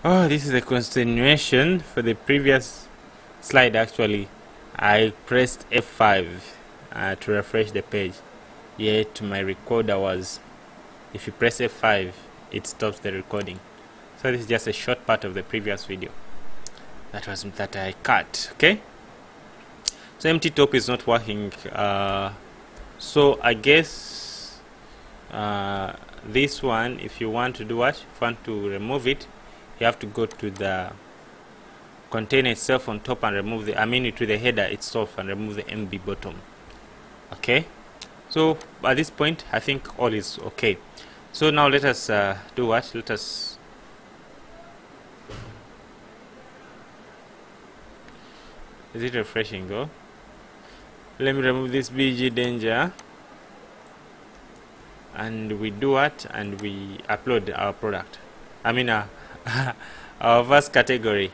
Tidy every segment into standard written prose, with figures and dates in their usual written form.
Oh, this is a continuation for the previous slide. Actually, I pressed F5 to refresh the page, yet my recorder was, if you press F5 it stops the recording. So this is just a short part of the previous video that I cut. Okay, so empty top is not working, so I guess this one, if you want to do what, if you want to remove it, you have to go to the container itself on top and remove the, to the header itself and remove the MB bottom. Okay, so at this point I think all is okay. So now let us do what? Let us is it refreshing though? Let me remove this BG danger, and we do what? And we upload our product. Our first category.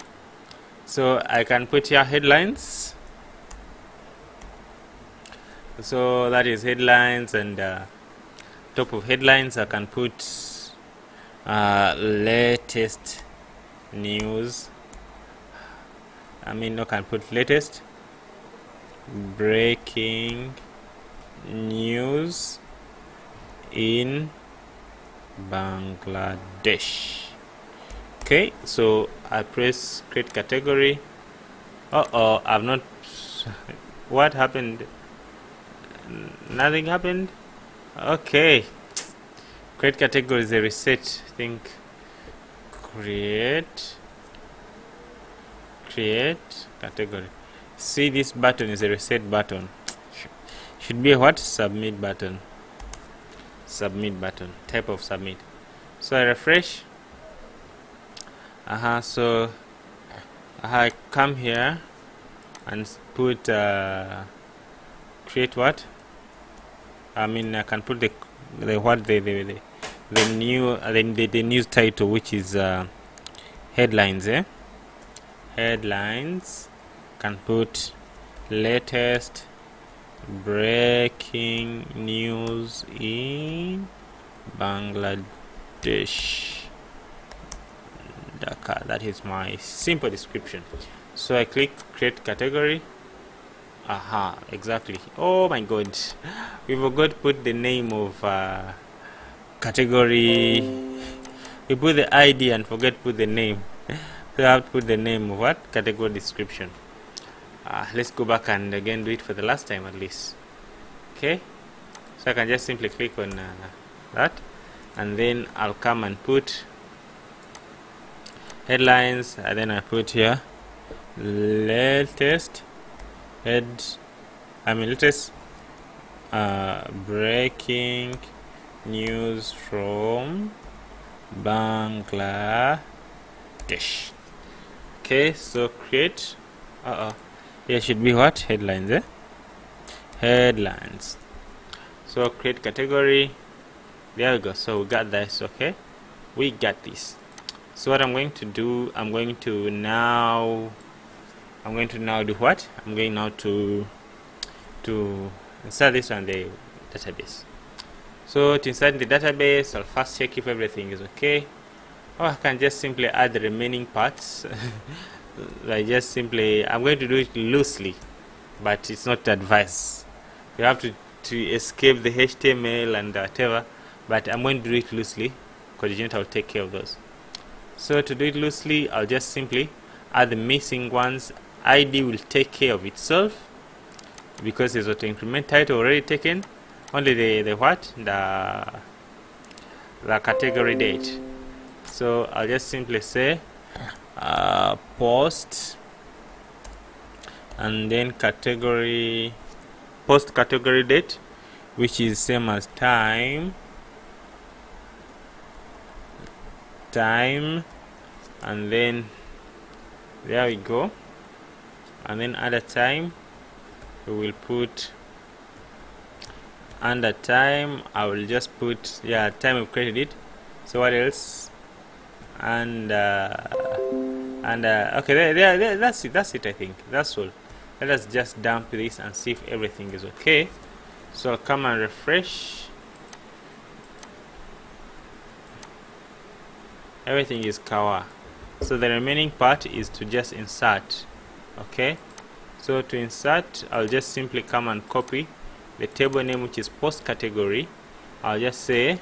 So I can put here headlines. So that is headlines, and top of headlines I can put latest news. I can put latest breaking news in Bangladesh. Okay, so I press create category. I've not what happened? Nothing happened. Okay, create category is a reset. I think create category. See, this button is a reset button. Should be a what? Submit button. Type of submit. So I refresh. So I come here and put create what? I can put the news title, which is headlines. Headlines. Can put latest breaking news in Bangladesh, Dhaka. That is my simple description. So I click create category. Exactly. Oh my god, we forgot to put the name of category. We put the ID and forget to put the name. So I have to put the name of what? Category description. Let's go back and again do it for the last time at least. Okay, so I can just simply click on that, and then I'll come and put headlines, and then I put here latest breaking news from Bangladesh. Okay, so create. Here should be what? Headlines. Headlines. So create category. There we go. So we got this. Okay, we got this. So what I'm going to do, I'm going to now do what? I'm going now to insert this on the database. So to insert the database, I'll first check if everything is okay. Or I can just simply add the remaining parts. I'm going to do it loosely, but it's not advised. You have to escape the HTML and whatever, but I'm going to do it loosely. CodeIgniter will take care of those. So to do it loosely, I'll just simply add the missing ones. ID will take care of itself because there's auto increment title already taken. Only the category date. So I'll just simply say post, and then post category date, which is same as time, and then there we go. And then under time we will put under time, I will just put time of created it. So what else? And okay, there, that's it. I think that's all. Let us just dump this and see if everything is okay. So I'll come and refresh. Everything is kawa. So the remaining part is to just insert. Okay, so to insert, I'll just simply come and copy the table name, which is post category. I'll just say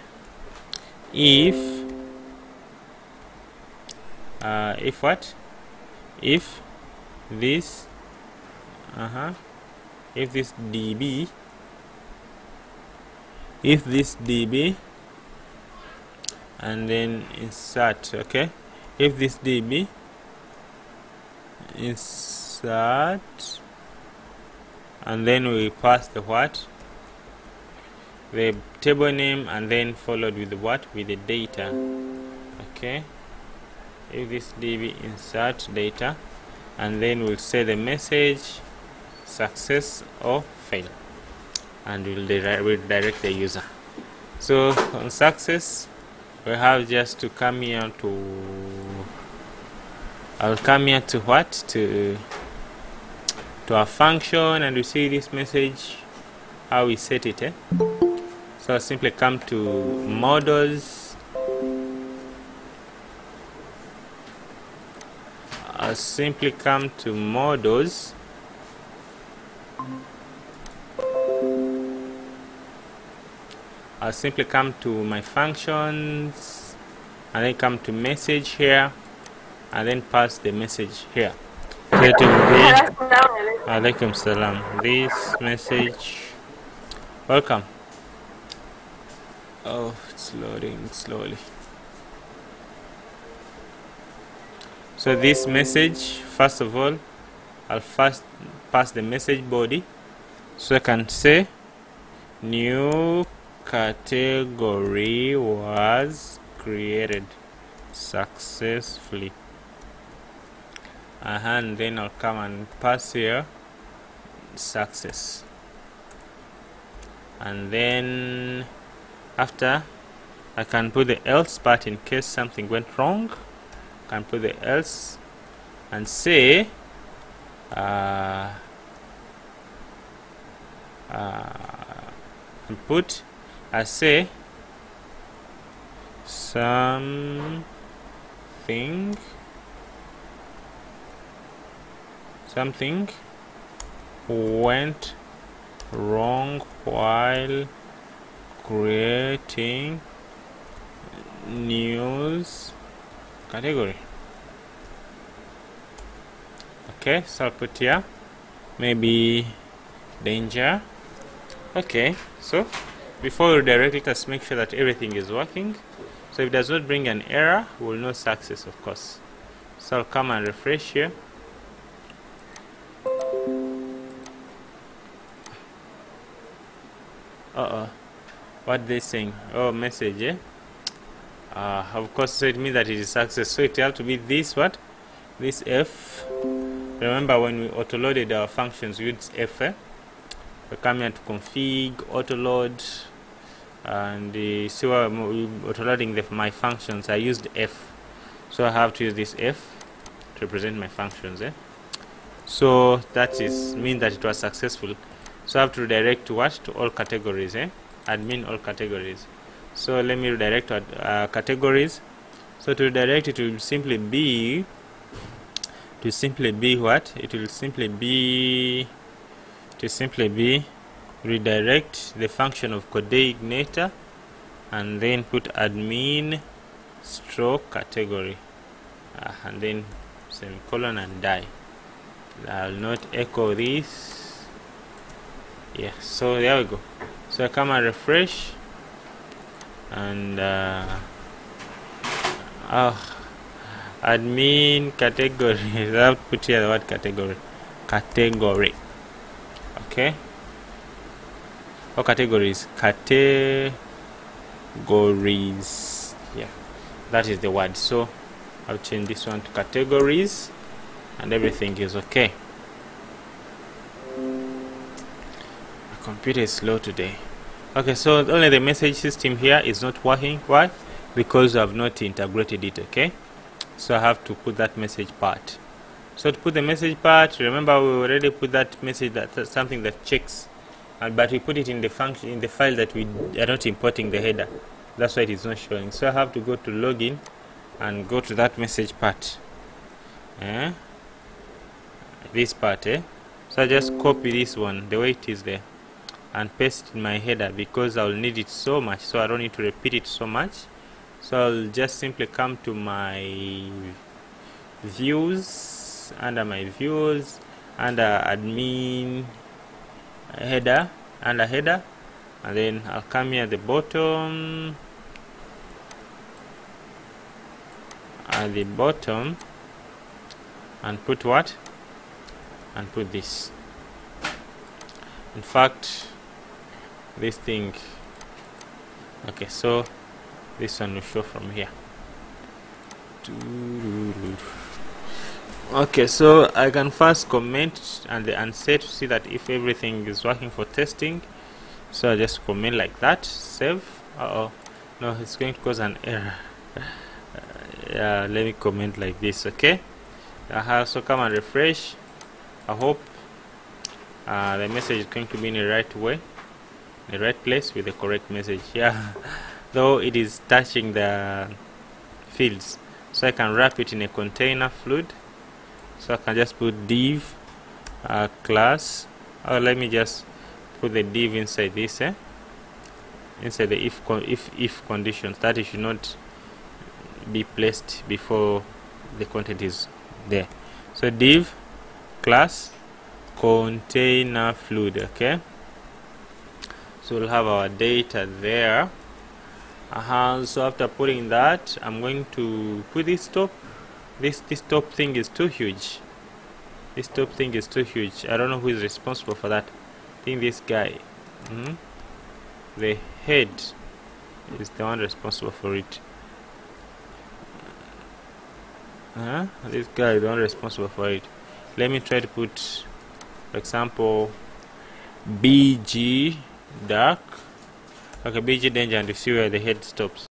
if what, if this DB, and then insert. Okay, if this DB, insert, and then we pass the what, the table name, and then followed with the what, with the data. Okay, if this DB, insert data, and then we'll say the message success or fail, and we'll redirect the user. So on success, we have just to come here to, I'll come here to what, to our function, and we see this message, how we set it. So I'll simply come to models. I'll simply come to models. I'll simply come to my functions, and then come to message here, and then pass the message here. So it will be Alaikum Salam. This message, welcome. Oh, it's loading slowly. So this message, first of all, I'll first pass the message body, so I can say new category was created successfully, and then I'll come and pass here success, and then after I can put the else part in case something went wrong. I can put the else and say I say something went wrong while creating news category. Okay, so I'll put here maybe danger. Okay, so before we redirect, let us make sure that everything is working. So if it does not bring an error, we'll know success, of course. So I'll come and refresh here. What they saying? Oh, message, eh? Of course, so it means that it is success. So it has to be this what? This F. Remember when we auto-loaded our functions, we used F. We come here to config, auto-load, and see where I'm auto-loading my functions. I used F, so I have to use this F to represent my functions. So that means that it was successful. So I have to redirect to what? To all categories. Admin all categories. So let me redirect to categories. So to redirect, it will simply be what? It will simply be redirect the function of CodeIgniter, and then put admin stroke category, and then semicolon and die. I'll not echo this. Yeah, so there we go. So I come and refresh, and admin category. I have to put here the word category. Okay. What categories? Categories. Yeah, that is the word. So I'll change this one to categories, and everything is okay. My computer is slow today. Okay, so only the message system here is not working. Why? Because I have not integrated it. Okay, so I have to put that message part. So to put the message part, remember we already put that message, that's something that checks, but we put it in the function, in the file that we are not importing the header. That's why it is not showing. So I have to go to login, and go to that message part, this part, so I just copy this one the way it is there and paste it in my header, because I'll need it so much, so I don't need to repeat it so much. So I'll just simply come to my views, under my views, under admin header, under header, and then I'll come here at the bottom, and put what? And put this. In fact, this thing, okay, so this one will show from here. Okay, so I can first comment and set to see that if everything is working for testing. So I just comment like that, save. No, it's going to cause an error. Yeah, let me comment like this. Okay, so come and refresh. I hope the message is going to be in the right way, the right place with the correct message. Yeah, though it is touching the fields, so I can wrap it in a container fluid. So I can just put div class, or let me just put the div inside this, inside the if conditions, that it should not be placed before the content is there. So div class container fluid. Okay, so we'll have our data there. So after putting that, I'm going to put this top. This top thing is too huge. This top thing is too huge. I don't know who is responsible for that. I think this guy, the head, is the one responsible for it. This guy is the one responsible for it. Let me try to put, for example, BG dark. Okay, BG danger, and you see where the head stops.